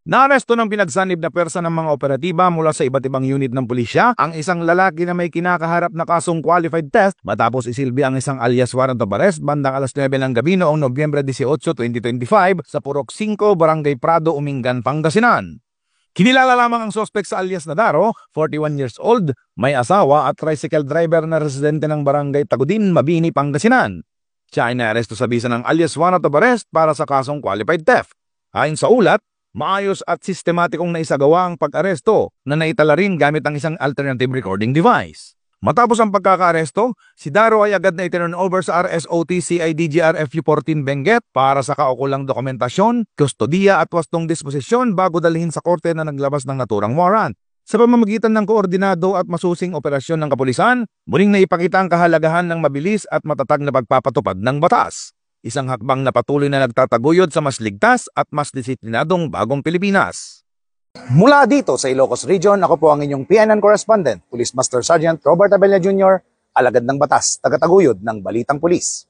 Naaresto ng pinagsanib na pwersa ng mga operatiba mula sa iba't ibang unit ng pulisya ang isang lalaki na may kinakaharap na kasong qualified theft matapos isilbi ang isang alias warrant of arrest bandang alas 9 ng gabi noong Nobyembre 18, 2025 sa Purok 5, Barangay Prado, Umingan, Pangasinan. Kinilala lamang ang suspect sa alias na Daro, 41 years old, may asawa at tricycle driver na residente ng Barangay Tagudin, Mabini, Pangasinan. Siya ay naaresto sa bisa ng alias warrant of arrest para sa kasong qualified theft. Ayon sa ulat, maayos at sistematikong naisagawa ang pag-aresto na naitala rin gamit ang isang alternative recording device. Matapos ang pagkaka-aresto, si Daro ay agad na iturn over sa RSOT CIDG-RFU 14 Benguet para sa kaukulang dokumentasyon, kustodiya at wastong disposisyon bago dalhin sa korte na naglabas ng naturang warrant. Sa pamamagitan ng koordinado at masusing operasyon ng kapulisan, muling naipakita ang kahalagahan ng mabilis at matatag na pagpapatupad ng batas. Isang hakbang na patuloy na nagtataguyod sa mas ligtas at mas disiplinadong bagong Pilipinas. Mula dito sa Ilocos Region, ako po ang inyong PNN correspondent, Police Master Sergeant Robert Abella Jr., alagad ng batas, tagataguyod ng Balitang Pulis.